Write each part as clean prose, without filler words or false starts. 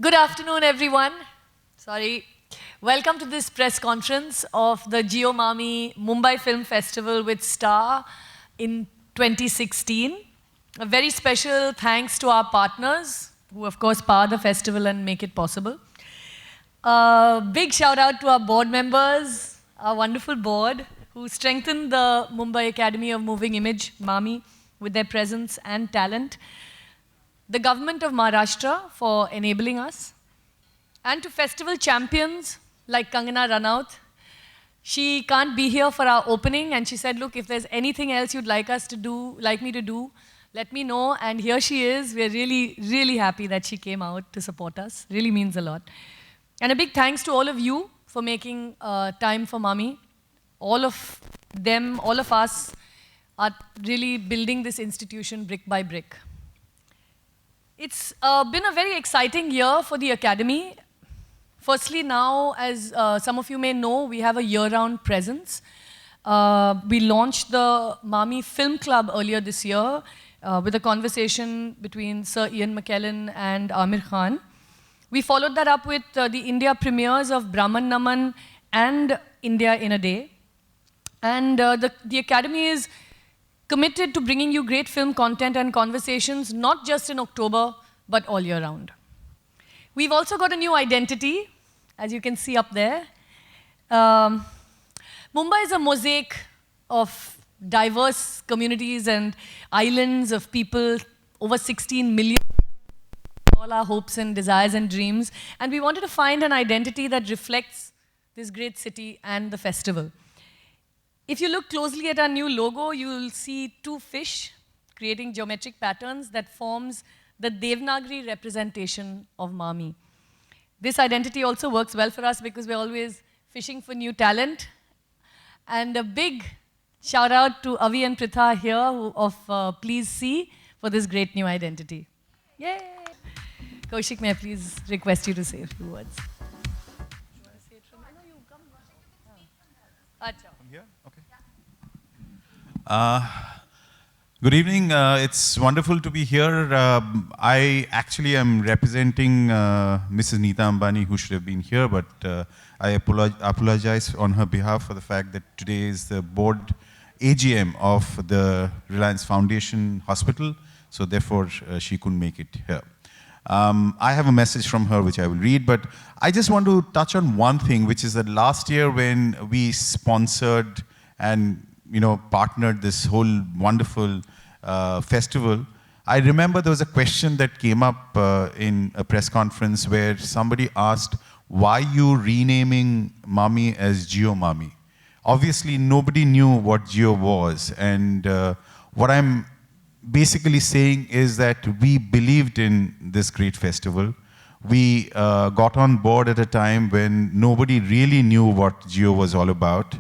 Good afternoon, everyone. Sorry. Welcome to this press conference of the Jio Mami Mumbai Film Festival with Star in 2016. A very special thanks to our partners, who of course power the festival and make it possible. Big shout out to our board members, our wonderful board, who strengthened the Mumbai Academy of Moving Image, MAMI, with their presence and talent. The government of Maharashtra for enabling us, and to festival champions like Kangana Ranaut. She can't be here for our opening, and she said, look, if there's anything else you'd like me to do, let me know. And here she is. We're really, really happy that she came out to support us. Really means a lot. And a big thanks to all of you for making time for Mami. All of them, all of us are really building this institution brick by brick. It's been a very exciting year for the Academy. Firstly, now, as some of you may know, we have a year-round presence. We launched the Mami Film Club earlier this year with a conversation between Sir Ian McKellen and Amir Khan. We followed that up with the India premieres of Brahman Naman and India in a Day. And the Academy is committed to bringing you great film content and conversations, not just in October, but all year round. We've also got a new identity, as you can see up there. Mumbai is a mosaic of diverse communities and islands of people, over 16 million, all our hopes and desires and dreams. And we wanted to find an identity that reflects this great city and the festival. If you look closely at our new logo, you'll see two fish creating geometric patterns that forms the Devanagari representation of Mami. This identity also works well for us because we're always fishing for new talent. And a big shout out to Avi and Pritha here of Please See for this great new identity. Yay! Kaushik, may I please request you to say a few words? You want to say it from? I know you come. Acha. Here? Okay. Good evening. It's wonderful to be here. I actually am representing Mrs. Neeta Ambani, who should have been here, but I apologize on her behalf for the fact that today is the board AGM of the Reliance Foundation Hospital, so therefore she couldn't make it here. I have a message from her which I will read, but I just want to touch on one thing, which is that last year when we sponsored and partnered this whole wonderful festival, I remember there was a question that came up in a press conference where somebody asked, why you renaming Mami as Jio Mami? Obviously, nobody knew what Jio was, and what I'm basically saying is that we believed in this great festival. We got on board at a time when nobody really knew what Jio was all about.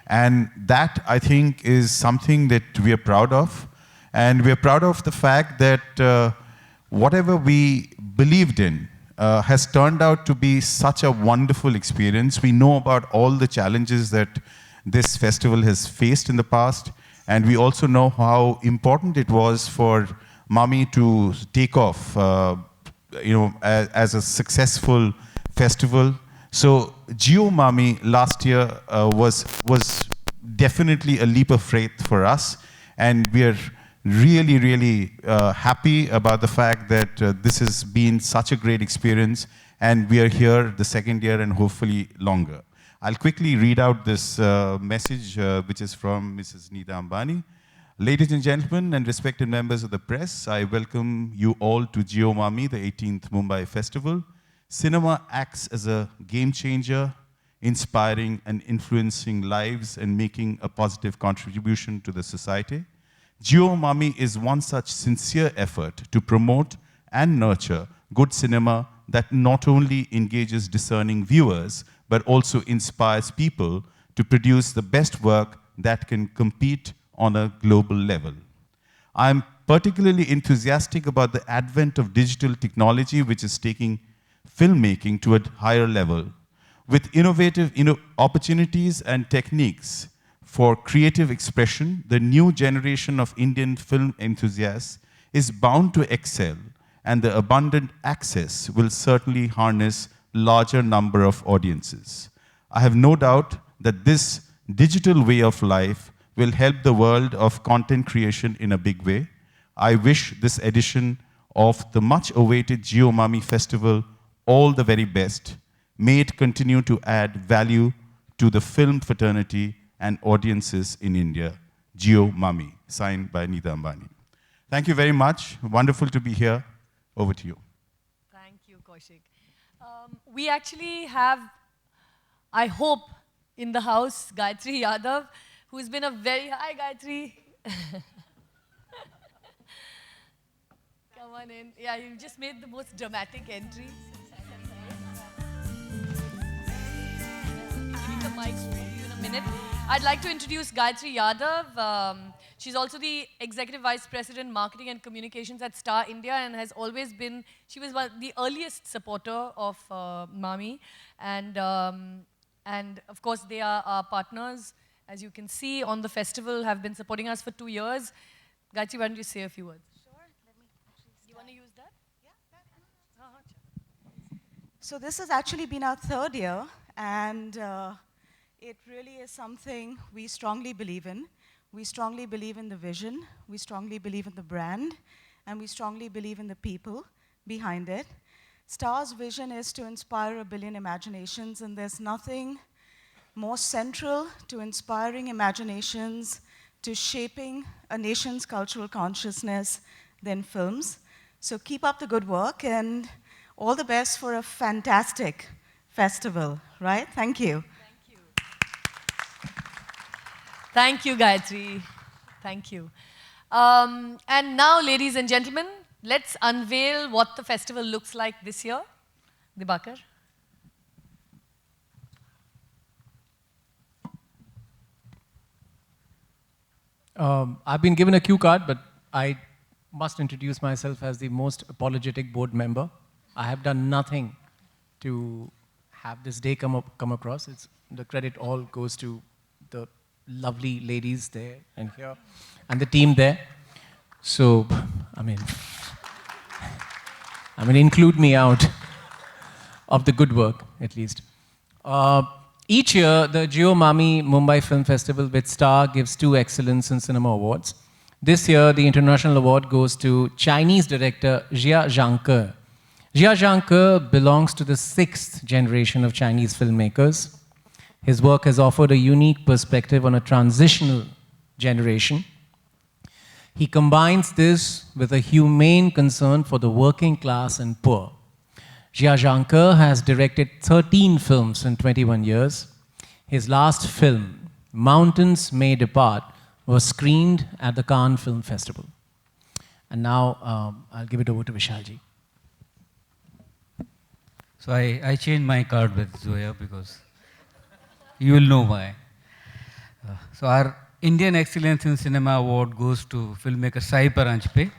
And that, I think, is something that we are proud of. And we are proud of the fact that whatever we believed in has turned out to be such a wonderful experience. We know about all the challenges that this festival has faced in the past. And we also know how important it was for Mami to take off, as a successful festival. So Jio Mami last year was definitely a leap of faith for us, and we are really, really happy about the fact that this has been such a great experience, and we are here the second year and hopefully longer. I'll quickly read out this message, which is from Mrs. Neeta Ambani. Ladies and gentlemen and respected members of the press, I welcome you all to Jio Mami, the 18th Mumbai Festival. Cinema acts as a game changer, inspiring and influencing lives and making a positive contribution to the society. Jio Mami is one such sincere effort to promote and nurture good cinema that not only engages discerning viewers, but also inspires people to produce the best work that can compete on a global level. I'm particularly enthusiastic about the advent of digital technology, which is taking filmmaking to a higher level. With innovative opportunities and techniques for creative expression, the new generation of Indian film enthusiasts is bound to excel and the abundant access will certainly harness larger number of audiences. I have no doubt that this digital way of life will help the world of content creation in a big way. I wish this edition of the much-awaited GeoMami Festival all the very best. May it continue to add value to the film fraternity and audiences in India. GeoMami, signed by Neeta Ambani. Thank you very much. Wonderful to be here. Over to you. Thank you, Kaushik. We actually have, I hope, in the house, Gayatri Yadav, who's been a very, hi Gayatri. Come on in. Yeah, you just made the most dramatic entry. Giving the mic to you in a minute. I'd like to introduce Gayatri Yadav. She's also the Executive Vice President, Marketing and Communications at Star India and has always been, she was the earliest supporter of Mami. And of course, they are our partners. As you can see on the festival, have been supporting us for 2 years. Gayatri, why don't you say a few words? Sure, let me actually You want to use that? Yeah, that. So this has actually been our 3rd year, and it really is something we strongly believe in. We strongly believe in the vision, we strongly believe in the brand, and we strongly believe in the people behind it. Star's vision is to inspire 1 billion imaginations, and there's nothing more central to inspiring imaginations, to shaping a nation's cultural consciousness than films. So keep up the good work, and all the best for a fantastic festival, right? Thank you. Thank you, Gayatri. Thank you. And now, ladies and gentlemen, let's unveil what the festival looks like this year. Dibakar. I've been given a cue card, but I must introduce myself as the most apologetic board member. I have done nothing to have this day come across. The credit all goes to the lovely ladies there and here, and the team there. So, I mean, include me out of the good work, at least. Each year, the GeoMami Mumbai Film Festival with Star gives 2 Excellence in Cinema Awards. This year, the international award goes to Chinese director Jia Zhangke. Jia Zhangke belongs to the 6th generation of Chinese filmmakers. His work has offered a unique perspective on a transitional generation. He combines this with a humane concern for the working class and poor. Jia Zhangke has directed 13 films in 21 years. His last film, Mountains May Depart, was screened at the Cannes Film Festival. And now I'll give it over to Vishalji. So I changed my card with Zoya because you will know why. So our Indian Excellence in Cinema Award goes to filmmaker Sai Paranjpe.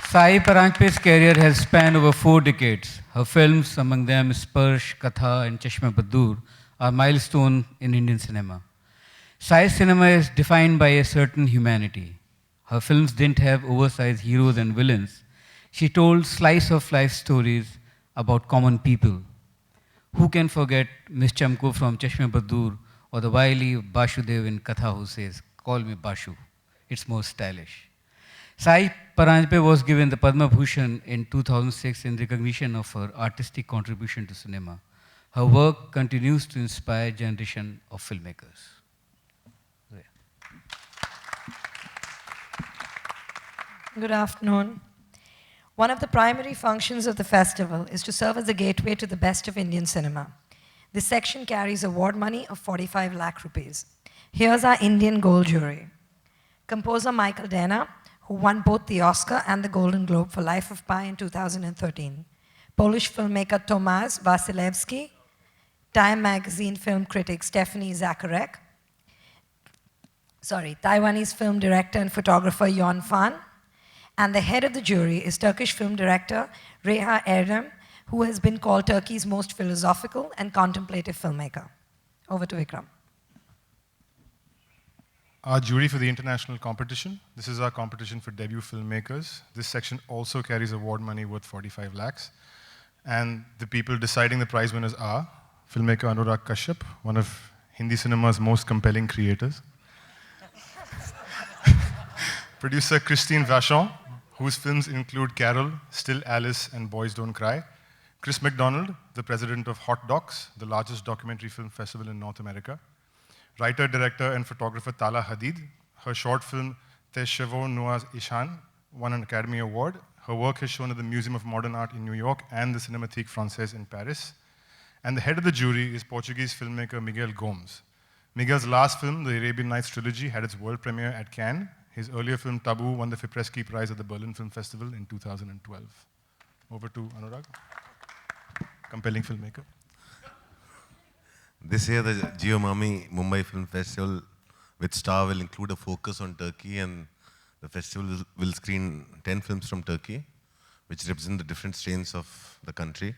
Sai Paranjpe's career has spanned over 4 decades. Her films, among them Sparsh, Katha and Chashme Badur, are milestone in Indian cinema. Sai's cinema is defined by a certain humanity. Her films didn't have oversized heroes and villains. She told slice-of-life stories about common people. Who can forget Miss Chamko from Chashme Badur or the wily Bashudev in Katha who says, "Call me Bashu, it's more stylish." Sai Paranjpe was given the Padma Bhushan in 2006 in recognition of her artistic contribution to cinema. Her work continues to inspire a generation of filmmakers. Good afternoon. One of the primary functions of the festival is to serve as a gateway to the best of Indian cinema. This section carries award money of 45 lakh rupees. Here's our Indian Gold jury. Composer Michael Dana, who won both the Oscar and the Golden Globe for Life of Pi in 2013. Polish filmmaker Tomasz Wasilewski, Time magazine film critic Stephanie Zacharek, Taiwanese film director and photographer Yon Fan, and the head of the jury is Turkish film director Reha Erdem, who has been called Turkey's most philosophical and contemplative filmmaker. Over to Vikram. our jury for the international competition. This is our competition for debut filmmakers. This section also carries award money worth 45 lakhs. And the people deciding the prize winners are filmmaker Anurag Kashyap, one of Hindi cinema's most compelling creators. Producer Christine Vachon, whose films include Carol, Still Alice, and Boys Don't Cry. Chris McDonald, the president of Hot Docs, the largest documentary film festival in North America. Writer, director, and photographer Tala Hadid. Her short film Tes Chevaux Noirs Ishan won an Academy Award. Her work is shown at the Museum of Modern Art in New York and the Cinémathèque Française in Paris. And the head of the jury is Portuguese filmmaker Miguel Gomes. Miguel's last film, the Arabian Nights trilogy, had its world premiere at Cannes. His earlier film, Taboo, won the Fipresci Prize at the Berlin Film Festival in 2012. Over to Anurag. Compelling filmmaker. This year, the Geomami Mumbai Film Festival with Star will include a focus on Turkey, and the festival will screen 10 films from Turkey, which represent the different strains of the country.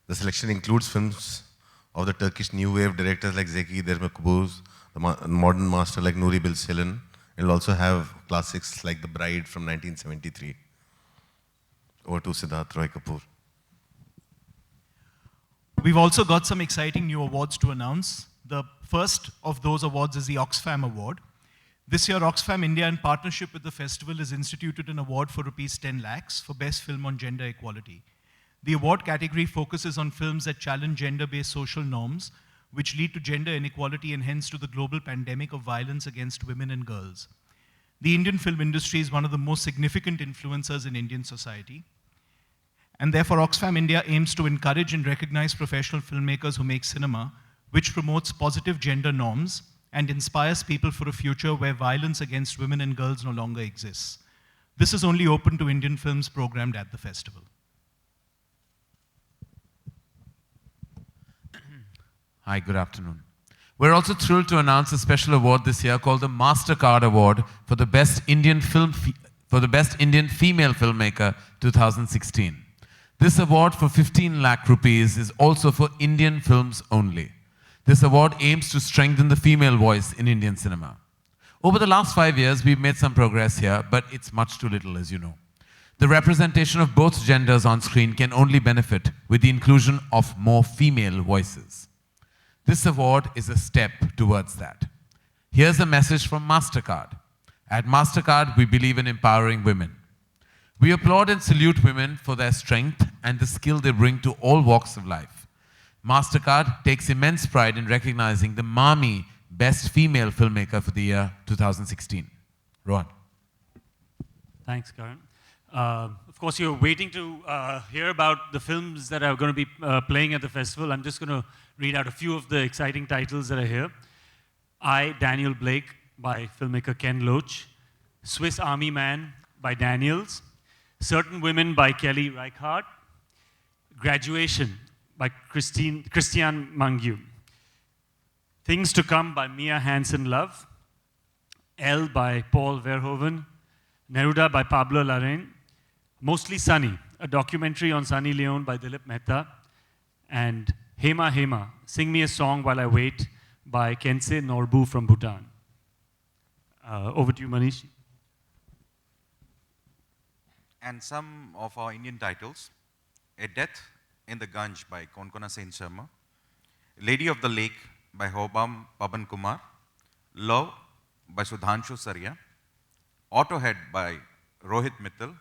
The selection includes films of the Turkish new wave directors like Zeki Demirkubuz, the modern master like Nuri Bilge. It will also have classics like The Bride from 1973. Over to Siddharth Roy Kapoor. We've also got some exciting new awards to announce. The first of those awards is the Oxfam Award. This year, Oxfam India, in partnership with the festival, has instituted an award for rupees 10 lakhs for Best Film on Gender Equality. The award category focuses on films that challenge gender-based social norms, which lead to gender inequality and hence to the global pandemic of violence against women and girls. The Indian film industry is one of the most significant influencers in Indian society. And therefore, Oxfam India aims to encourage and recognize professional filmmakers who make cinema, which promotes positive gender norms and inspires people for a future where violence against women and girls no longer exists. This is only open to Indian films programmed at the festival. Hi, good afternoon. We're also thrilled to announce a special award this year called the MasterCard Award for the Best Indian Female Filmmaker 2016. This award for 15 lakh rupees is also for Indian films only. This award aims to strengthen the female voice in Indian cinema. Over the last 5 years, we've made some progress here, but it's much too little, as you know. The representation of both genders on screen can only benefit with the inclusion of more female voices. This award is a step towards that. Here's a message from MasterCard. At MasterCard, we believe in empowering women. We applaud and salute women for their strength and the skill they bring to all walks of life. MasterCard takes immense pride in recognizing the MAMI Best Female Filmmaker for the year 2016. Rohan. Thanks, Karan. Of course, you're waiting to hear about the films that are going to be playing at the festival. I'm just going to read out a few of the exciting titles that are here. I, Daniel Blake, by filmmaker Ken Loach. Swiss Army Man by Daniels. Certain Women by Kelly Reichardt. Graduation by Christian Mangiu. Things to Come by Mia Hansen-Love. Elle by Paul Verhoeven. Neruda by Pablo Larraín. Mostly Sunny, a documentary on Sunny Leone by Dilip Mehta. And Hema Hema, Sing Me a Song While I Wait by Kensei Norbu from Bhutan. Over to you, Manish. And some of our Indian titles: A Death in the Ganj by Konkona Sen Sharma, Lady of the Lake by Hobam Paban Kumar, Love by Sudhanshu Sarya, Autohead by Rohit Mittal,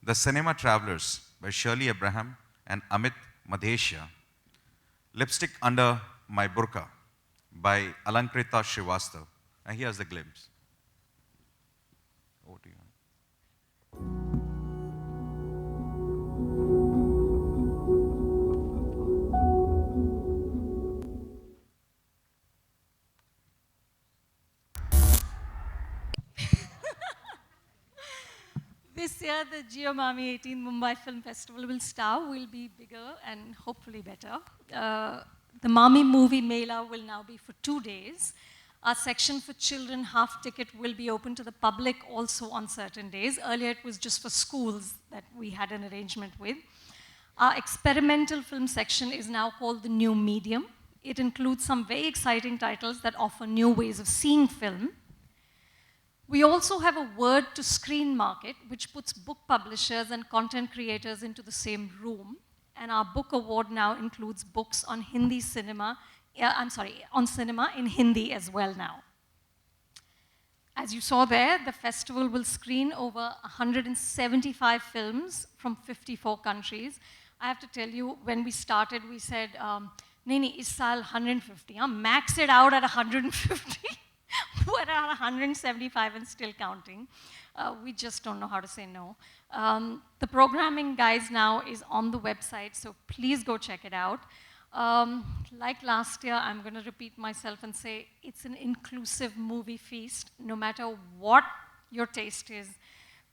The Cinema Travelers by Shirley Abraham and Amit Madhesha, Lipstick Under My Burqa by Alankrita Srivastav. And here's the glimpse. Over to you. This year, the Geomami 18 Mumbai Film Festival will be bigger and hopefully better. The Mami Movie Mela will now be for 2 days. Our section for children, half ticket, will be open to the public also on certain days. Earlier, it was just for schools that we had an arrangement with. Our experimental film section is now called the New Medium. It includes some very exciting titles that offer new ways of seeing film. We also have a word to screen market, which puts book publishers and content creators into the same room. And our book award now includes books on Hindi cinema, on cinema in Hindi as well now. As you saw there, the festival will screen over 175 films from 54 countries. I have to tell you, when we started, we said, nahi, is saal 150, max it out at 150. We're at 175 and still counting. We just don't know how to say no. The programming, guys, now is on the website, so please go check it out. Like last year, I'm going to repeat myself and say it's an inclusive movie feast. No matter what your taste is,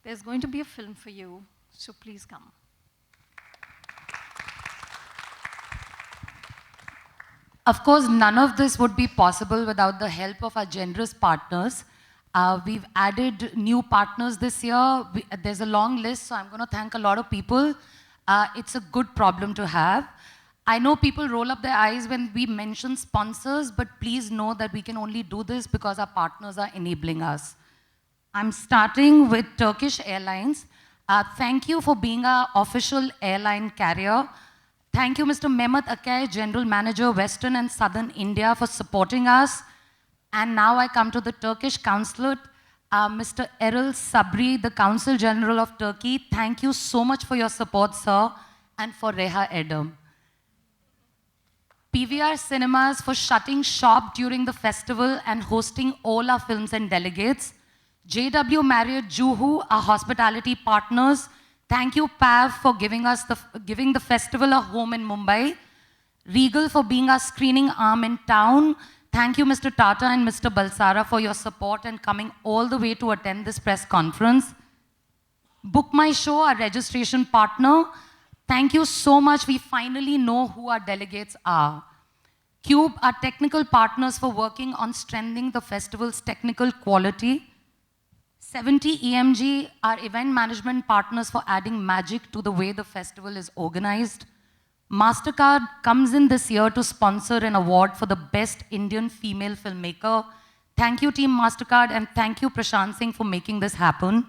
there's going to be a film for you, so please come. Of course, none of this would be possible without the help of our generous partners. We've added new partners this year. There's a long list, so I'm going to thank a lot of people. It's a good problem to have. I know people roll up their eyes when we mention sponsors, but please know that we can only do this because our partners are enabling us. I'm starting with Turkish Airlines. Thank you for being our official airline carrier. Thank you, Mr. Mehmet Akay, General Manager, Western and Southern India, for supporting us. And now I come to the Turkish Consulate. Mr. Erol Sabri, the Consul General of Turkey, thank you so much for your support, sir, and for Reha Erdem. PVR Cinemas for shutting shop during the festival and hosting all our films and delegates. JW Marriott Juhu, our hospitality partners. Thank you, PAV, for giving the festival a home in Mumbai. Regal for being our screening arm in town. Thank you, Mr. Tata and Mr. Balsara, for your support and coming all the way to attend this press conference. Book My Show, our registration partner. Thank you so much. We finally know who our delegates are. Cube, our technical partners, for working on strengthening the festival's technical quality. 70 EMG, our event management partners, for adding magic to the way the festival is organized. MasterCard comes in this year to sponsor an award for the best Indian female filmmaker. Thank you, Team MasterCard, and thank you, Prashant Singh, for making this happen.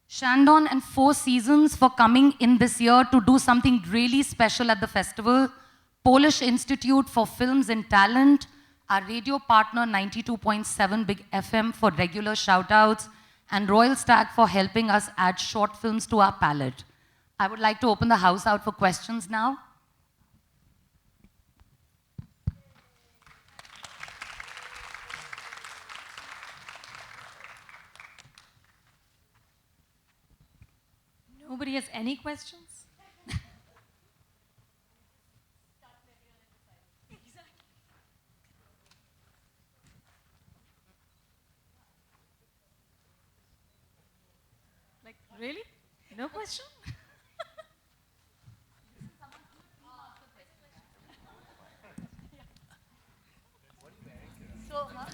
Shandon and Four Seasons for coming in this year to do something really special at the festival. Polish Institute for Films and Talent. Our radio partner 92.7 Big FM for regular shout-outs, and Royal Stag for helping us add short films to our palette. I would like to open the house out for questions now. Nobody has any questions? Really? No question?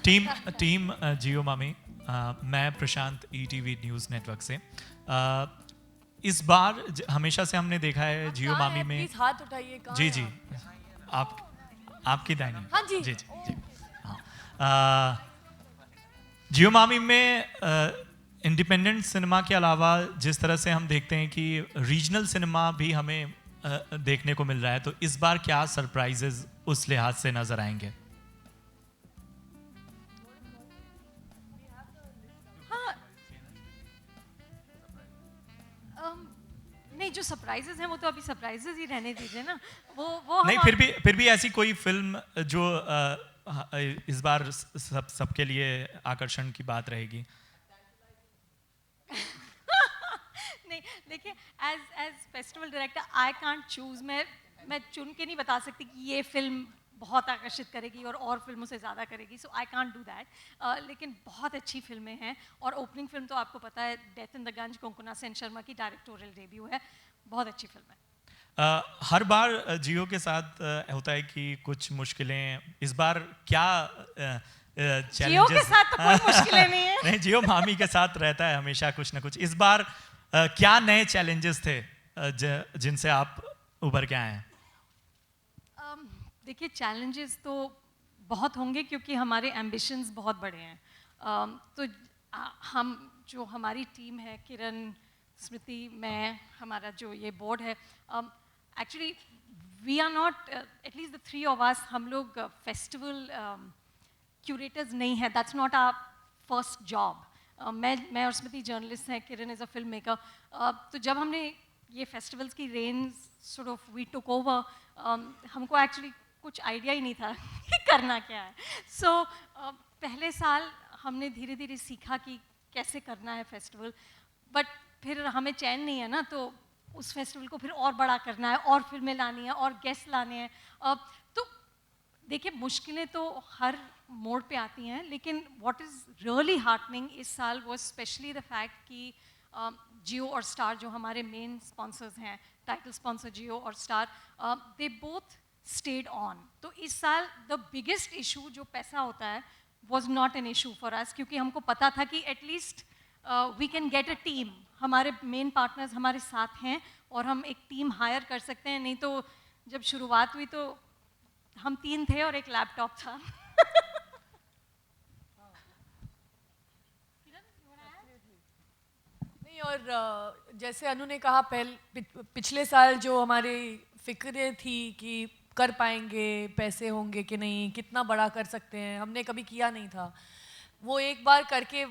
Team Jio MAMI, मैं प्रशांत ETV news network से। इस बार हमेशा से हमने देखा है जियो मामी में, प्लीज हाथ उठाइए। जी जी, आपकी दाहिनी, हाँ जी जी जी, हाँ, जियो मामी में इंडिपेंडेंट सिनेमा के अलावा जिस तरह से हम देखते हैं कि रीजनल सिनेमा भी हमें देखने को मिल रहा है, तो इस बार क्या सरप्राइजेस उस लिहाज से नजर आएंगे? नहीं, जो सरप्राइजेस हैं वो तो अभी सरप्राइजेस ही रहने दीजिए ना। वो नहीं, फिर भी ऐसी कोई फिल्म जो इस बार सबके लिए आकर्षण की बात रहेगी? नहीं, देखिए, as festival director I can't choose. मैं चुन के नहीं बता सकती कि ये फिल्म बहुत आकर्षित करेगी और फिल्मों से ज़्यादा करेगी, सो आई कांट डू दैट। लेकिन बहुत अच्छी फिल्में हैं, और ओपनिंग फिल्म तो आपको पता है, डेथ इन द गंज, कोंकणा सेन शर्मा की डायरेक्टोरियल डेब्यू है, बहुत अच्छी फिल्म है। हर बार जियो के साथ होता है कि कुछ मुश्किलें, इस बार क्या जियो के साथ तो कोई मुश्किलें नहीं है। नहीं, जियो मामी के साथ रहता है हमेशा कुछ ना कुछ। इस बार क्या नए चैलेंजेस थे जिनसे आप उभर के आए हैं? देखिए, चैलेंजेस तो बहुत होंगे क्योंकि हमारे एम्बिशंस बहुत बड़े हैं। तो हम जो हमारी टीम है, किरण, स्मृति, मैं, हमारा जो ये बोर्ड है, actually we are not, at least the three of us, हम लोग फेस्टिवल क्यूरेटर्स नहीं है, that's not our first job. मैं और स्मृति जर्नलिस्ट हैं, Kiran is a film maker. तो जब हमने ये फेस्टिवल्स की range sort of we took over, हमको एक्चुअली कुछ आइडिया ही नहीं था कि करना क्या है. सो पहले साल हमने धीरे धीरे सीखा कि कैसे करना है फेस्टिवल, बट फिर हमें चैन नहीं है ना, तो उस फेस्टिवल को फिर और बड़ा करना है, और फिल्में लानी है, और गेस्ट लाने हैं. तो देखिए, मुश्किलें तो हर मोड़ पे आती हैं, लेकिन व्हाट इज़ रियली हार्टनिंग इस साल वो स्पेशली द फैक्ट कि जियो और स्टार जो हमारे मेन स्पॉन्सर्स हैं, टाइटल स्पॉन्सर जियो और star, they both stayed on. तो इस साल द बिगेस्ट इशू जो पैसा होता है was not an issue for us, क्योंकि हमको पता था कि at least we can get a team. हमारे मेन पार्टनर्स हमारे साथ हैं और हम एक टीम हायर कर सकते हैं. नहीं तो जब शुरुआत हुई तो हम 3 थे और एक लैपटॉप था. नहीं, और जैसे अनु ने कहा, पिछले साल जो हमारी फिक्रें थी कि कर पाएंगे, पैसे होंगे कि नहीं, कितना बड़ा कर सकते हैं, हमने कभी किया नहीं था. वो एक बार करके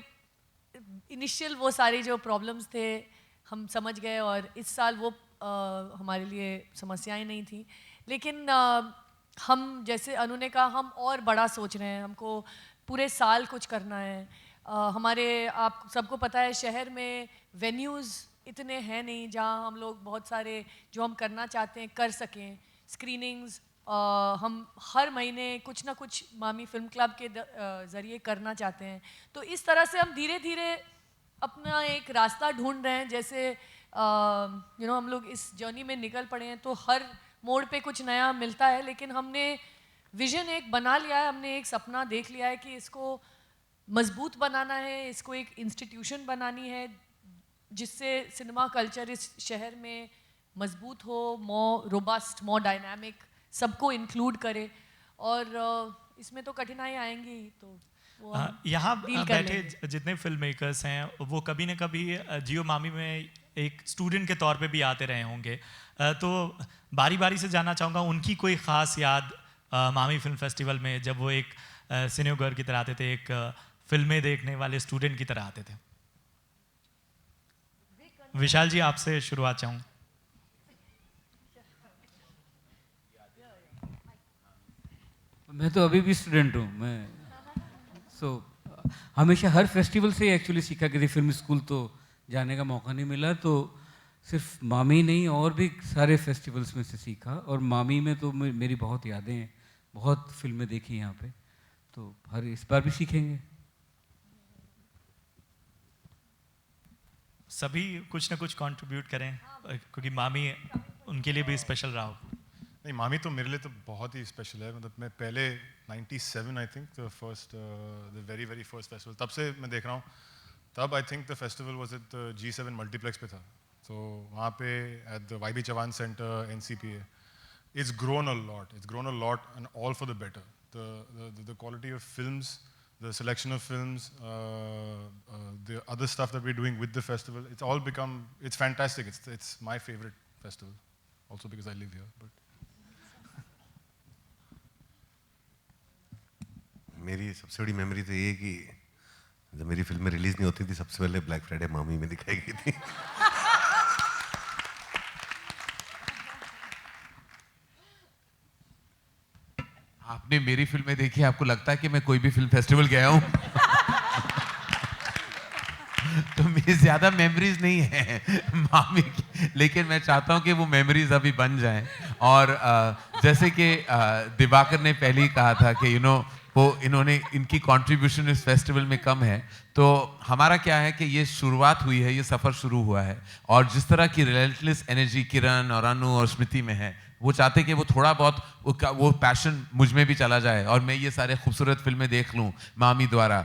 इनिशियल वो सारी जो प्रॉब्लम्स थे हम समझ गए, और इस साल वो हमारे लिए समस्याएं नहीं थी. लेकिन हम, जैसे अनु ने कहा, हम और बड़ा सोच रहे हैं. हमको पूरे साल कुछ करना है. हमारे, आप सबको पता है, शहर में वेन्यूज़ इतने हैं नहीं जहाँ हम लोग बहुत सारे जो हम करना चाहते हैं कर सकें. स्क्रीनिंग्स हम हर महीने कुछ ना कुछ मामी फिल्म क्लब के ज़रिए करना चाहते हैं. तो इस तरह से हम धीरे धीरे अपना एक रास्ता ढूंढ रहे हैं. जैसे हम लोग इस जर्नी में निकल पड़े हैं, तो हर मोड़ पे कुछ नया मिलता है. लेकिन हमने विजन एक बना लिया है, हमने एक सपना देख लिया है कि इसको मजबूत बनाना है, इसको एक इंस्टीट्यूशन बनानी है जिससे सिनेमा कल्चर इस शहर में मजबूत हो, मोर रोबस्ट, मोर डायनामिक, सबको इंक्लूड करे. और इसमें तो कठिनाई आएंगी, तो यहाँ बैठे जितने फिल्म मेकर्स हैं वो कभी ना कभी जियो मामी में एक स्टूडेंट के तौर पे भी आते रहे होंगे. तो बारी बारी से जानना चाहूँगा उनकी कोई ख़ास याद मामी फिल्म फेस्टिवल में, जब वो एक सिनेगर की तरह आते थे, एक फिल्में देखने वाले स्टूडेंट की तरह आते थे. विशाल जी, आपसे शुरुआत चाहूँ. मैं तो अभी भी स्टूडेंट हूँ. मैं हमेशा हर फेस्टिवल से एक्चुअली सीखा. कि फिल्म स्कूल तो जाने का मौका नहीं मिला, तो सिर्फ मामी नहीं और भी सारे फेस्टिवल्स में से सीखा. और मामी में तो मेरी बहुत यादें हैं, बहुत फिल्में देखी यहाँ पे, तो हर इस बार भी सीखेंगे. सभी कुछ ना कुछ कंट्रीब्यूट करें, क्योंकि मामी उनके लिए भी स्पेशल रहा हो. नहीं, मामी तो मेरे लिए तो बहुत ही स्पेशल है. मतलब मैं पहले 97 I think the very very first festival, तब से मैं देख रहा हूँ. तब I think the festival was at G7 multiplex पे था, तो वहाँ पे at the YB Chauhan centre, NCPA. It's grown a lot and all for the better. The quality of films, the selection of films, the other stuff that we're doing with the festival, it's fantastic. It's my favorite festival, also because I live here. But मेरी सबसे बड़ी memory तो ये कि जब मेरी फिल्में release नहीं होती थी, सबसे पहले ब्लैक फ्राइडे मामी में दिखाई गई थी. आपने मेरी फिल्में देखी, आपको लगता है कि मैं कोई भी फिल्म फेस्टिवल गया हूं? तो मेरी ज्यादा मेमोरीज नहीं है मामी की, लेकिन मैं चाहता हूं कि वो मेमोरीज अभी बन जाएं. और जैसे कि दिवाकर ने पहले ही कहा था कि वो इनकी कंट्रीब्यूशन इस फेस्टिवल में कम है, तो हमारा क्या है कि ये शुरुआत हुई है, ये सफ़र शुरू हुआ है, और जिस तरह की रिलेंटलेस एनर्जी किरण और अनु और स्मृति में है, वो चाहते कि वो थोड़ा बहुत वो पैशन मुझ में भी चला जाए और मैं ये सारे खूबसूरत फिल्में देख लूँ मामी द्वारा,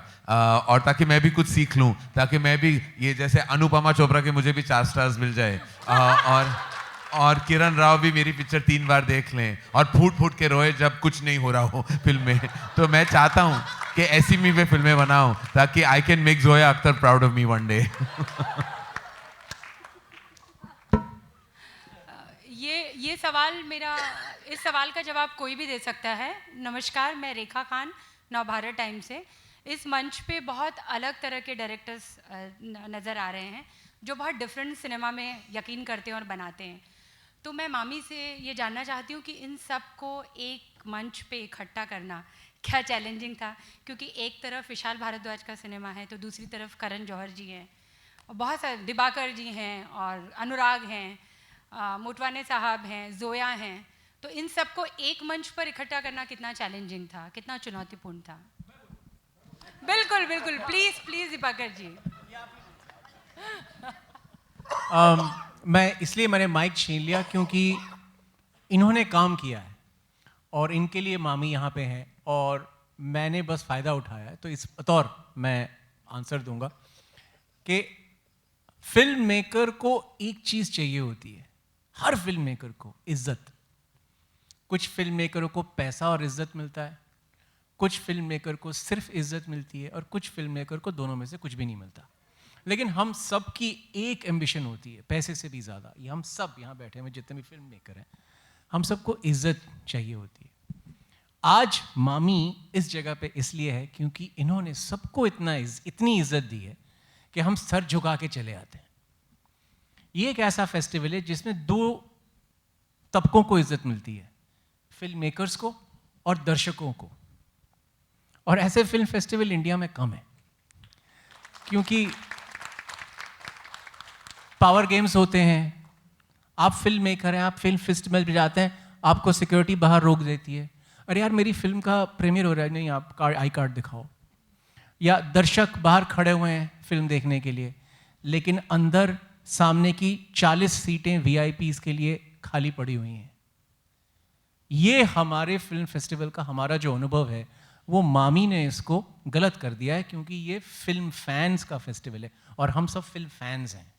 और ताकि मैं भी कुछ सीख लूँ, ताकि मैं भी ये जैसे अनुपमा चोपड़ा के मुझे भी 4 स्टार्स मिल जाए. और और किरण राव भी मेरी पिक्चर 3 बार देख लें और फूट फूट के रोए जब कुछ नहीं हो रहा हो फिल्म में। तो मैं चाहता हूँ कि ऐसी मैं फिल्में बनाऊं ताकि I can make Zoya Akhtar proud of me one day. ये सवाल मेरा, इस सवाल का जवाब कोई भी दे सकता है। नमस्कार, मैं रेखा खान, नवभारत टाइम से। इस मंच पे बहुत अलग तरह के डायरेक्टर्स नज़र आ रहे हैं जो बहुत डिफरेंट सिनेमा में यकीन करते हैं और बनाते हैं। तो मैं मामी से ये जानना चाहती हूँ कि इन सब को एक मंच पे इकट्ठा करना क्या चैलेंजिंग था, क्योंकि एक तरफ विशाल भारद्वाज का सिनेमा है तो दूसरी तरफ करण जौहर जी हैं, और बहुत सारे दिबाकर जी हैं और अनुराग हैं, मोटवाने साहब हैं, जोया हैं। तो इन सबको एक मंच पर इकट्ठा करना कितना चैलेंजिंग था, कितना चुनौतीपूर्ण था? बिल्कुल बिल्कुल, प्लीज प्लीज दिबाकर जी। मैं इसलिए मैंने माइक छीन लिया क्योंकि इन्होंने काम किया है और इनके लिए मामी यहाँ पे हैं और मैंने बस फ़ायदा उठाया है। तो इस बतौर मैं आंसर दूंगा कि फिल्म मेकर को एक चीज़ चाहिए होती है, हर फिल्म मेकर को इज्जत। कुछ फिल्म मेकरों को पैसा और इज्जत मिलता है, कुछ फिल्म मेकर को सिर्फ इज्जत मिलती है और कुछ फिल्म मेकर को दोनों में से कुछ भी नहीं मिलता। लेकिन हम सब की एक एम्बिशन होती है, पैसे से भी ज़्यादा। ये हम सब यहाँ बैठे हुए जितने भी फिल्म मेकर हैं, हम सबको इज्जत चाहिए होती है। आज मामी इस जगह पे इसलिए है क्योंकि इन्होंने सबको इतनी इज्जत दी है कि हम सर झुका के चले आते हैं। ये एक ऐसा फेस्टिवल है जिसमें 2 तबकों को इज्जत मिलती है, फिल्म मेकर्स को और दर्शकों को। और ऐसे फिल्म फेस्टिवल इंडिया में कम है, क्योंकि पावर गेम्स होते हैं, आप फिल्म मेकर हैं, आप फिल्म फेस्टिवल पे जाते हैं, आपको सिक्योरिटी बाहर रोक देती है, अरे यार मेरी फिल्म का प्रीमियर हो रहा है, नहीं आप आई कार्ड दिखाओ। या दर्शक बाहर खड़े हुए हैं फिल्म देखने के लिए, लेकिन अंदर सामने की 40 सीटें वीआईपीज़ के लिए खाली पड़ी हुई हैं। ये हमारे फिल्म फेस्टिवल का हमारा जो अनुभव है वो मामी ने इसको गलत कर दिया है, क्योंकि ये फिल्म फैंस का फेस्टिवल है और हम सब फिल्म फैंस हैं।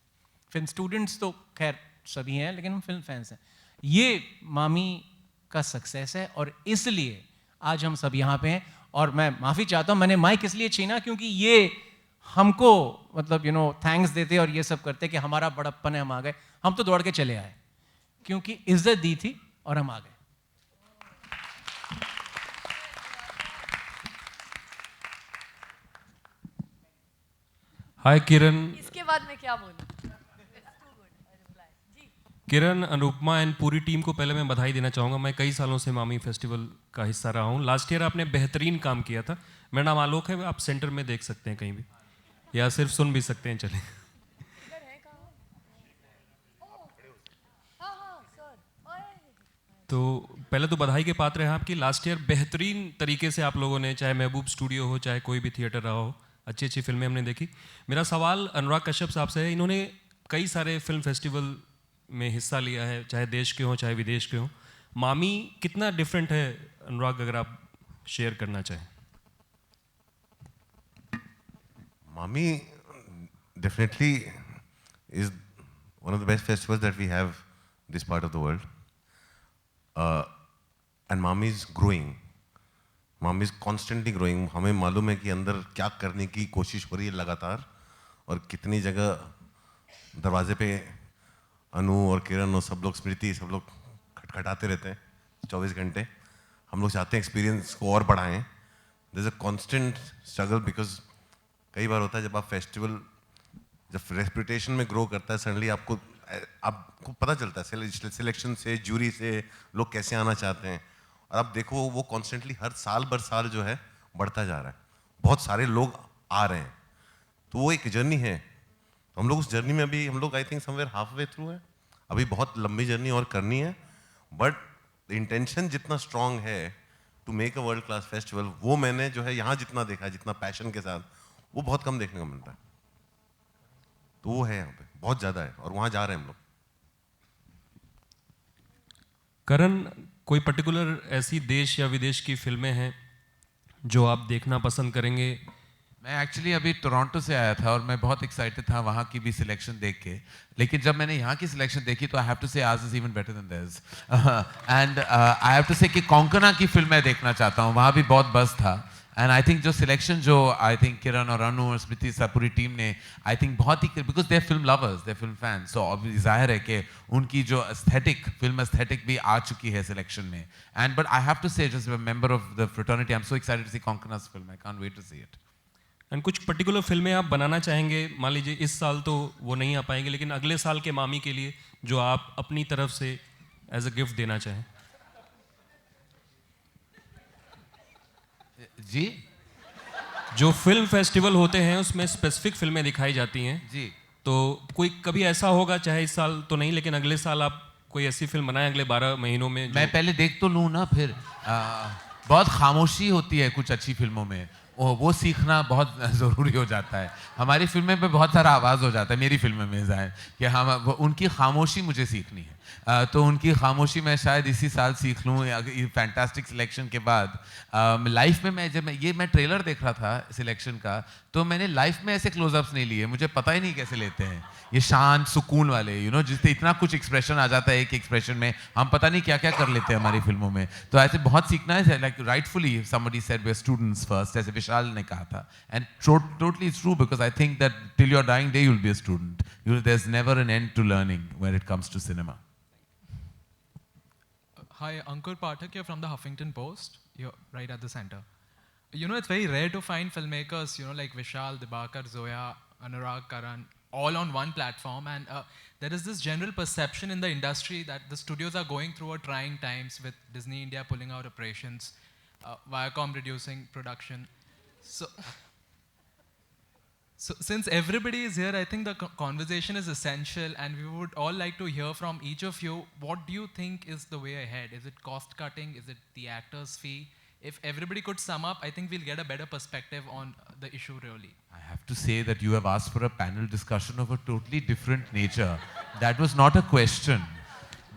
फिल्म स्टूडेंट्स तो खैर सभी हैं, लेकिन हम फिल्म फैंस हैं। ये मामी का सक्सेस है और इसलिए आज हम सब यहाँ पे हैं। और मैं माफ़ी चाहता हूँ, मैंने माइक इसलिए छीना क्योंकि ये हमको मतलब थैंक्स देते और ये सब करते कि हमारा बड़प्पन है, हम आ गए। हम तो दौड़ के चले आए क्योंकि इज्जत दी थी और हम आ गए। हाय किरण। इसके बाद मैं क्या बोलूं? किरण, अनुपमा एंड पूरी टीम को पहले मैं बधाई देना चाहूँगा। मैं कई सालों से मामी फेस्टिवल का हिस्सा रहा हूँ। लास्ट ईयर आपने बेहतरीन काम किया था। मेरा नाम आलोक है, आप सेंटर में देख सकते हैं कहीं भी, या सिर्फ सुन भी सकते हैं। चलें। तो पहले तो बधाई के पात्र हैं आपकी। लास्ट ईयर बेहतरीन तरीके से आप लोगों ने, चाहे महबूब स्टूडियो हो, चाहे कोई भी थिएटर रहा हो, अच्छी अच्छी फिल्में हमने देखी। मेरा सवाल अनुराग कश्यप साहब से है। इन्होंने कई सारे फिल्म फेस्टिवल में हिस्सा लिया है, चाहे देश के हों चाहे विदेश के हों। मामी कितना डिफरेंट है अनुराग, अगर आप शेयर करना चाहें? मामी definitely is one of the best festivals that we have this part of the world. And Mami is growing. Mami is constantly growing. हमें मालूम है कि अंदर क्या करने की कोशिश हो रही है लगातार, और कितनी जगह दरवाजे पे अनु और किरण और सब लोग, स्मृति, सब लोग खटखटाते रहते हैं 24 घंटे। हम लोग चाहते हैं एक्सपीरियंस को और बढ़ाएं। There's a constant struggle because कई बार होता है जब आप फेस्टिवल, जब रेपुटेशन में ग्रो करता है, सडनली आपको पता चलता है सिलेक्शन से, जूरी से लोग कैसे आना चाहते हैं, और आप देखो वो कॉन्स्टेंटली हर साल बर साल जो है बढ़ता जा रहा है। बहुत सारे लोग आ रहे हैं, तो वो एक जर्नी है। हम लोग उस जर्नी में अभी हम लोग I think somewhere half way through है। अभी बहुत लंबी जर्नी और करनी है, बट इंटेंशन जितना स्ट्रांग है to make a world class festival, वो मैंने जो है यहाँ जितना देखा है, जितना पैशन के साथ, वो बहुत कम देखने को मिलता है। तो वो है यहाँ पे बहुत ज़्यादा है, और वहाँ जा रहे हैं हम लोग। करण, कोई पर्टिकुलर ऐसी देश या विदेश की फिल्में हैं जो आप देखना पसंद करेंगे मैं एक्चुअली अभी टोरंटो से आया था और मैं बहुत एक्साइटेड था वहाँ की भी सिलेक्शन देख के, लेकिन जब मैंने यहाँ की सिलेक्शन देखी तो I have to say ours is even better than theirs and I have to say कि कोंकणा की फिल्म मैं देखना चाहता हूँ, वहाँ भी बहुत बज़ था। एंड आई थिंक जो सिलेक्शन जो आई थिंक किरण और अनु और स्मृति सा पूरी टीम ने आई थिंक बहुत ही, because they are film lovers, they are film fans, so जाहिर है कि उनकी जो एस्थेटिक फिल्म एस्थेटिक भी आ चुकी है सिलेक्शन में। And but I have to say just a member of the fraternity I am so excited to see Konkona's film, I can't wait to see it. And कुछ पर्टिकुलर फिल्में आप बनाना चाहेंगे, मान लीजिए इस साल तो वो नहीं आ पाएंगे, लेकिन अगले साल के मामी के लिए जो आप अपनी तरफ से एज अ गिफ्ट देना चाहें? जी, जो फिल्म फेस्टिवल होते हैं उसमें स्पेसिफिक फिल्में दिखाई जाती हैं जी, तो कोई कभी ऐसा होगा, चाहे इस साल तो नहीं लेकिन अगले साल आप कोई ऐसी फिल्म बनाएं अगले 12 महीनों में? मैं पहले देख तो लूँ ना, फिर बहुत खामोशी होती है कुछ अच्छी फिल्मों में, वो सीखना बहुत ज़रूरी हो जाता है। हमारी फिल्में पे बहुत सारा आवाज़ हो जाता है, मेरी फिल्में में ज़ाहिर कि हम उनकी खामोशी मुझे सीखनी है, तो उनकी खामोशी मैं शायद इसी साल सीख लूँ फैंटास्टिक सिलेक्शन के बाद। लाइफ में जब मैं ट्रेलर देख रहा था सिलेक्शन का, तो मैंने लाइफ में ऐसे क्लोजअप्स नहीं लिए, मुझे पता ही नहीं कैसे लेते हैं ये शांत सुकून वाले, यू नो, जिससे इतना कुछ एक्सप्रेशन आ जाता है एक एक्सप्रेशन में, हम पता नहीं क्या क्या कर लेते हैं हमारी फिल्मों में। तो ऐसे बहुत सीखना है, like rightfully somebody said we are students first, जैसे विशाल ने कहा था, and totally it's true, because I think that till your dying day you will be a student, there is never an end to learning when it comes to cinema. Hi, Ankur Pathak here from the Huffington Post. You're right at the center. You know, it's very rare to find filmmakers, you know, like Vishal, Dibakar, Zoya, Anurag, Karan, all on one platform. And there is this general perception in the industry that the studios are going through a trying times with Disney India pulling out operations, Viacom reducing production. So since everybody is here, I think the conversation is essential, and we would all like to hear from each of you. What do you think is the way ahead? Is it cost cutting? Is it the actor's fee? If everybody could sum up, I think we'll get a better perspective on the issue really. I have to say that you have asked for a panel discussion of a totally different nature. That was not a question.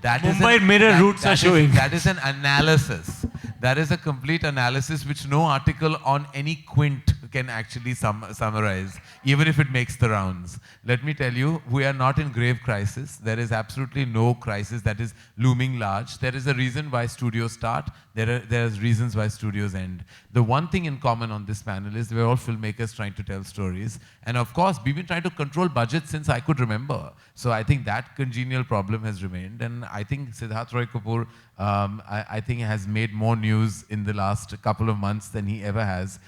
Mumbai Mirror roots are showing. That is an analysis. That is a complete analysis which no article on any quint can actually summarize, even if it makes the rounds. Let me tell you, we are not in grave crisis. There is absolutely no crisis that is looming large. There is a reason why studios start. There are reasons why studios end. The one thing in common on this panel is we're all filmmakers trying to tell stories. And of course, we've been trying to control budgets since I could remember. So I think that congenial problem has remained. And I think Siddharth Roy Kapoor, I think has made more news in the last couple of months than he ever has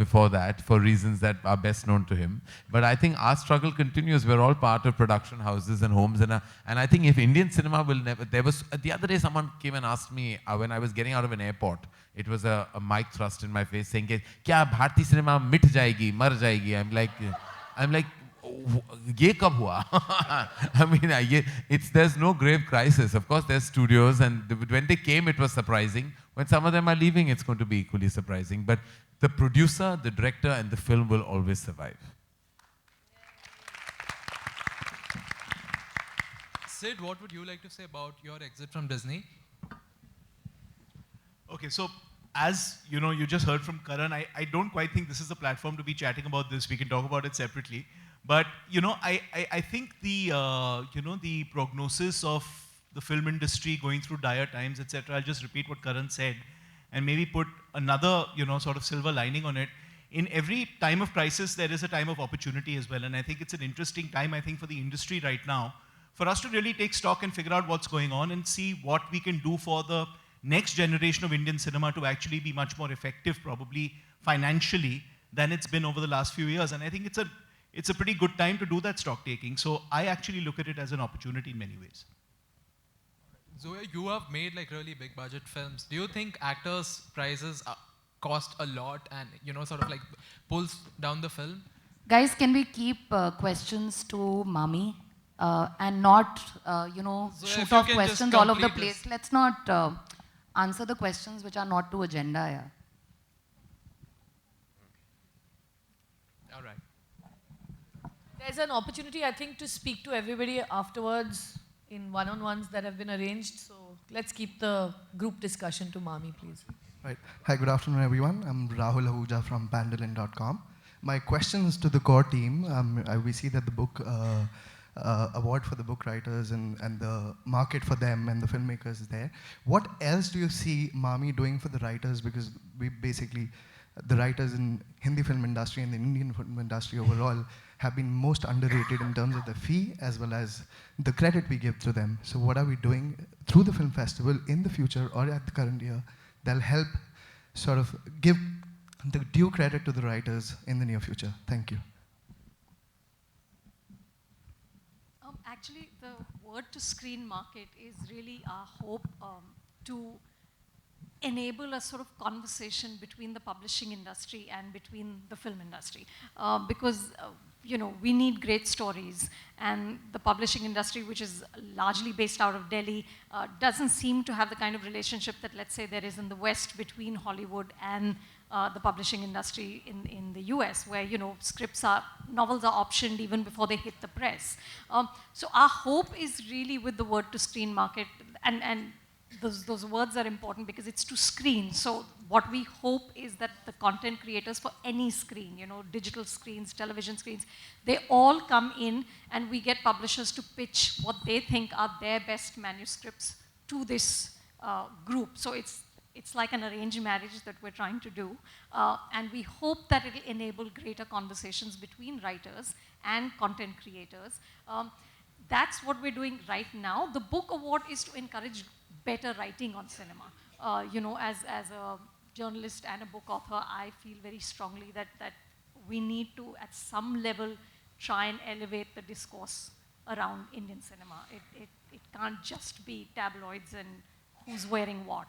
before that, for reasons that are best known to him. But I think our struggle continues. We're all part of production houses and homes. And I think if Indian cinema will never, the other day someone came and asked me when I was getting out of an airport, it was a mic thrust in my face saying, "Kya Bharti cinema mit jayegi, mar jayegi?" I'm like, ये कब हुआ? I mean, there's no grave crisis. Of course, there's studios, and when they came, it was surprising. When some of them are leaving, it's going to be equally surprising. But the producer, the director, and the film will always survive. Sid, what would you like to say about your exit from Disney? Okay, so as you know, you just heard from Karan, I don't quite think this is the platform to be chatting about this. We can talk about it separately. But you know, I think the prognosis of the film industry going through dire times, etc. I'll just repeat what Karan said, and maybe put another sort of silver lining on it. In every time of crisis, there is a time of opportunity as well, and I think it's an interesting time, I think, for the industry right now, for us to really take stock and figure out what's going on and see what we can do for the next generation of Indian cinema to actually be much more effective, probably financially, than it's been over the last few years. And I think it's a pretty good time to do that stock taking. So I actually look at it as an opportunity in many ways. Zoya, you have made like really big budget films. Do you think actors' prizes cost a lot and sort of like pulls down the film? Guys, can we keep questions to Mami and not Zoya, shoot off questions all over the place? Let's not answer the questions which are not to agenda here. All right. There's an opportunity, I think, to speak to everybody afterwards in one-on-ones that have been arranged. So let's keep the group discussion to Mami, please. Right. Hi, good afternoon, everyone. I'm Rahul Ahuja from Pandolin.com. My questions to the core team, we see that the book award for the book writers and the market for them and the filmmakers is there. What else do you see Mami doing for the writers? Because we basically, the writers in Hindi film industry and the Indian film industry overall have been most underrated in terms of the fee as well as the credit we give to them. So what are we doing through the film festival in the future or at the current year that'll help sort of give the due credit to the writers in the near future? Thank you. Actually, the word to screen market is really our hope to enable a sort of conversation between the publishing industry and between the film industry. Because, you know, we need great stories, and the publishing industry, which is largely based out of Delhi, doesn't seem to have the kind of relationship that, let's say, there is in the West between Hollywood and the publishing industry in the US, where, you know, novels are optioned even before they hit the press. So our hope is really with the word to screen market, and those words are important because it's to screen. So what we hope is that the content creators for any screen, you know, digital screens, television screens, they all come in and we get publishers to pitch what they think are their best manuscripts to this group. So it's like an arranged marriage that we're trying to do. And we hope that it'll enable greater conversations between writers and content creators. That's what we're doing right now. The book award is to encourage better writing on cinema. You know, as a journalist and a book author, I feel very strongly that we need to, at some level, try and elevate the discourse around Indian cinema. It can't just be tabloids and who's wearing what.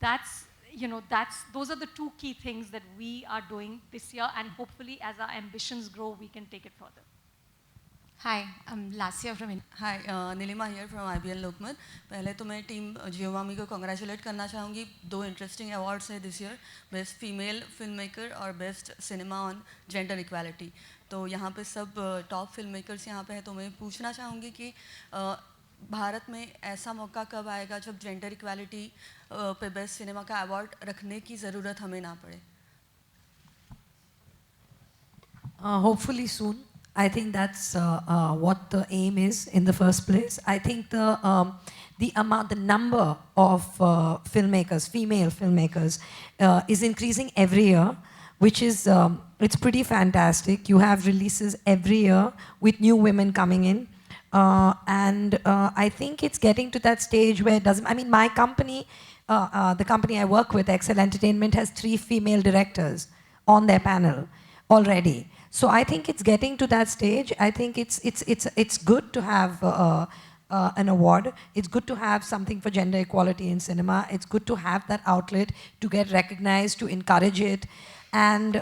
That's, you know, those are the two key things that we are doing this year, and hopefully as our ambitions grow, we can take it further. Hi, I'm Lasya from India. Hi, Nilima here from IBN Lokmat. पहले तो मैं team Jio मामी को congratulate करना चाहूँगी. 2 interesting awards है this year, Best Female Filmmaker और Best Cinema on Gender Equality. तो यहाँ पे सब top filmmakers यहाँ पे हैं, तो मैं पूछना चाहूँगी कि भारत में ऐसा मौका कब आएगा जब जेंडर इक्वालिटी पे बेस्ट सिनेमा का अवार्ड रखने की ज़रूरत हमें ना पड़े? Hopefully soon. I think that's what the aim is in the first place. I think the number of filmmakers, female filmmakers, is increasing every year, which is it's pretty fantastic. You have releases every year with new women coming in. And I think it's getting to that stage where it doesn't, I mean, my company, the company I work with, Excel Entertainment, has 3 female directors on their panel already. So I think it's getting to that stage. I think it's good to have an award. It's good to have something for gender equality in cinema. It's good to have that outlet to get recognized, to encourage it. And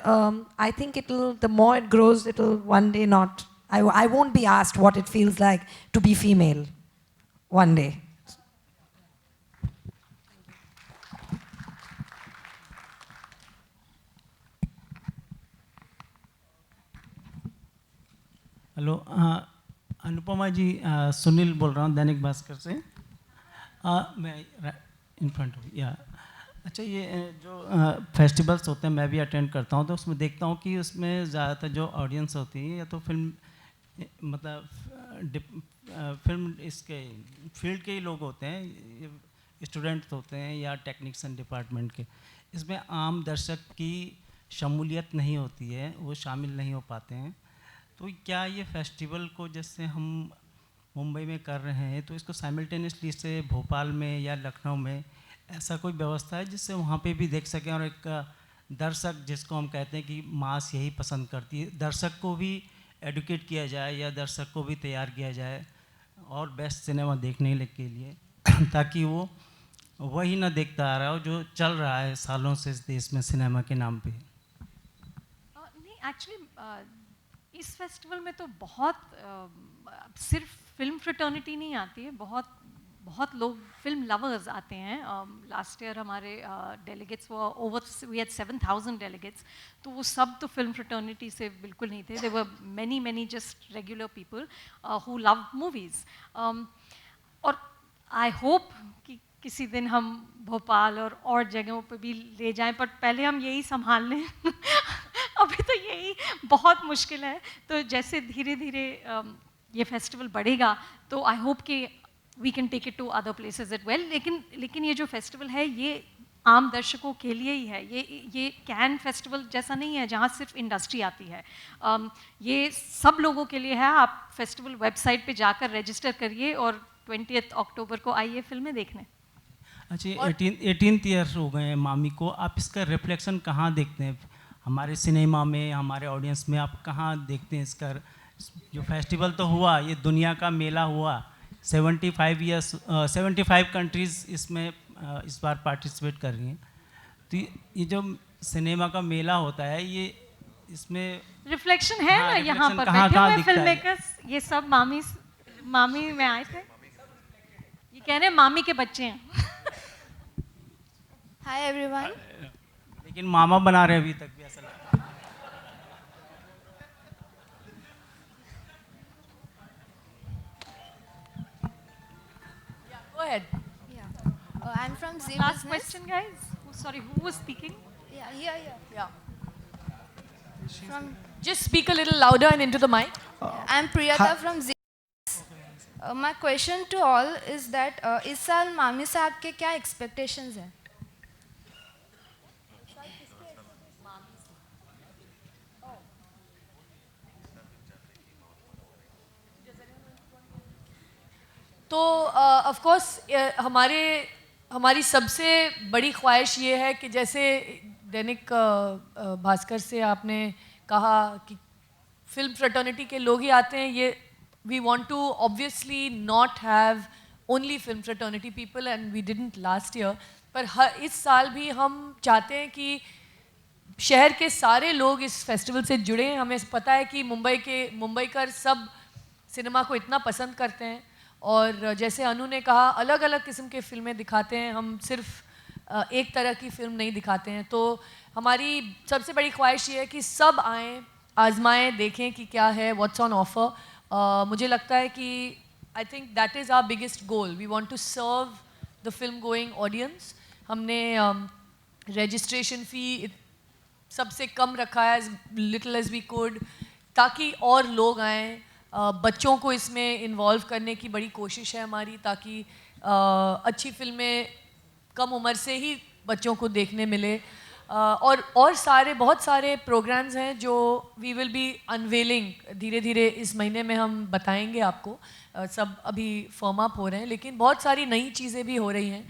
I think the more it grows, it'll one day not, I won't be asked what it feels like to be female one day. Hello, Anupama ji, Sunil बोल रहा हूँ दैनिक भास्कर से. मैं in front of, या अच्छा, ये जो festivals होते हैं मैं भी अटेंड करता हूँ, तो उसमें देखता हूँ कि उसमें ज़्यादातर जो ऑडियंस होती है या तो फिल्म फिल्म इसके फील्ड के ही लोग होते हैं, स्टूडेंट्स होते हैं या टेक्नीशियन डिपार्टमेंट के. इसमें आम दर्शक की शमूलियत नहीं होती है, वो शामिल नहीं हो पाते हैं. तो क्या ये फेस्टिवल को जैसे हम मुंबई में कर रहे हैं, तो इसको साइमल्टेनियसली से भोपाल में या लखनऊ में ऐसा कोई व्यवस्था है जिससे वहाँ पे भी देख सकें, और एक दर्शक जिसको हम कहते हैं कि मास यही पसंद करती है, दर्शक को भी एडुकेट किया जाए या दर्शक को भी तैयार किया जाए और बेस्ट सिनेमा देखने के लिए, ताकि वो वही ना देखता आ रहा हो जो चल रहा है सालों से इस देश में सिनेमा के नाम पे. नहीं, एक्चुअली इस फेस्टिवल में तो बहुत सिर्फ फिल्म फ्रेटर्निटी नहीं आती है, बहुत लोग फिल्म लवर्स आते हैं. लास्ट ईयर हमारे डेलीगेट्स वी हैड 7,000 डेलीगेट्स, तो वो सब तो फिल्म फ्रेटर्निटी से बिल्कुल नहीं थे. There were many just regular people who love movies. और आई होप कि किसी दिन हम भोपाल और जगहों पे भी ले जाएं, पर पहले हम यही संभाल लें अभी तो यही बहुत मुश्किल है। तो जैसे धीरे धीरे ये फेस्टिवल बढ़ेगा तो आई होप कि we can take it to other places as well. लेकिन ये जो फेस्टिवल है ये आम दर्शकों के लिए ही है। ये कैन फेस्टिवल जैसा नहीं है जहाँ सिर्फ इंडस्ट्री आती है। ये सब लोगों के लिए है। आप फेस्टिवल वेबसाइट पे जाकर रजिस्टर करिए और 20 अक्टूबर को आइए फिल्में देखने। अच्छा, 18th ईयर हो गए हैं मामी को, आप इसका रिफ्लेक्शन कहाँ देखते हैं? हमारे सिनेमा में, हमारे ऑडियंस में आप कहाँ देखते हैं इसका? जो फेस्टिवल तो हुआ, ये दुनिया का मेला हुआ, 75 कंट्रीज़ इसमें इस बार पार्टिसिपेट कर रही हैं। तो ये जो सिनेमा का मेला होता है, ये इसमें रिफ्लेक्शन है ना, यहाँ पर बैठे हुए फिल्म मेकर्स ये सब मामी में आए थे, ये कह रहे हैं मामी के बच्चे हैं। Hi everyone. लेकिन मामा बना रहे अभी तक भी ऐसा लगता है। Go ahead. I'm from Z Last Business. question, guys. Sorry, who was speaking? Yeah. From Just speak a little louder and into the mic. I'm Priyata from Z Business. My question to all is that इस साल मामी साहब के क्या expectations हैं? तो of course हमारी सबसे बड़ी ख्वाहिश ये है कि जैसे दैनिक भास्कर से आपने कहा कि फिल्म फ्रेटर्निटी के लोग ही आते हैं, ये we want to obviously not have only film fraternity people and we didn't last year, पर इस साल भी हम चाहते हैं कि शहर के सारे लोग इस फेस्टिवल से जुड़े हैं। हमें पता है कि मुंबईकर सब सिनेमा को इतना पसंद करते हैं और जैसे अनु ने कहा अलग अलग किस्म के फिल्में दिखाते हैं, हम सिर्फ एक तरह की फिल्म नहीं दिखाते हैं। तो हमारी सबसे बड़ी ख्वाहिश ये है कि सब आएँ, आजमाएं, देखें कि क्या है, व्हाट्स ऑन ऑफर। मुझे लगता है कि I think that is our biggest goal. We want to serve the film going audience. हमने रजिस्ट्रेशन फ़ी सबसे कम रखा है, as little as we could, ताकि और लोग आएँ। बच्चों को इसमें इन्वॉल्व करने की बड़ी कोशिश है हमारी, ताकि अच्छी फिल्में कम उम्र से ही बच्चों को देखने मिले। और बहुत सारे प्रोग्राम्स हैं जो वी विल बी अनवेलिंग धीरे धीरे इस महीने में हम बताएंगे आपको। सब अभी फर्म अप हो रहे हैं, लेकिन बहुत सारी नई चीज़ें भी हो रही हैं।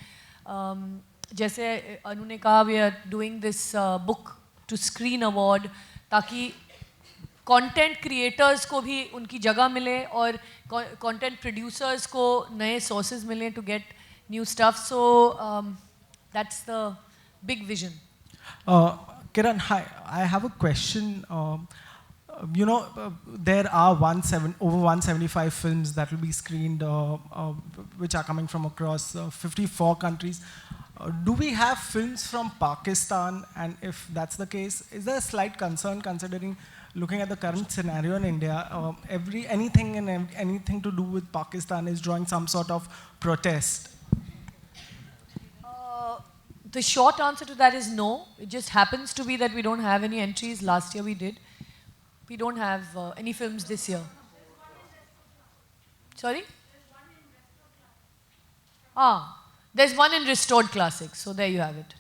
जैसे अनु ने कहा, we are doing this book to screen award, ताकि कंटेंट क्रिएटर्स को भी उनकी जगह मिले और कंटेंट प्रोड्यूसर्स को नए सोर्सेज मिले to get new stuff. So that's the big vision. Kiran, hi. I have a question. There are over 175 films that will be screened, which are coming from across 54 countries. Do we have films from Pakistan? And if that's the case, is there a slight concern considering looking at the current scenario in India? Anything to do with Pakistan is drawing some sort of protest. The short answer to that is no. It just happens to be that we don't have any entries. Last year we did. We don't have any films this year. Sorry? There's one in Restored Classics. So there you have it.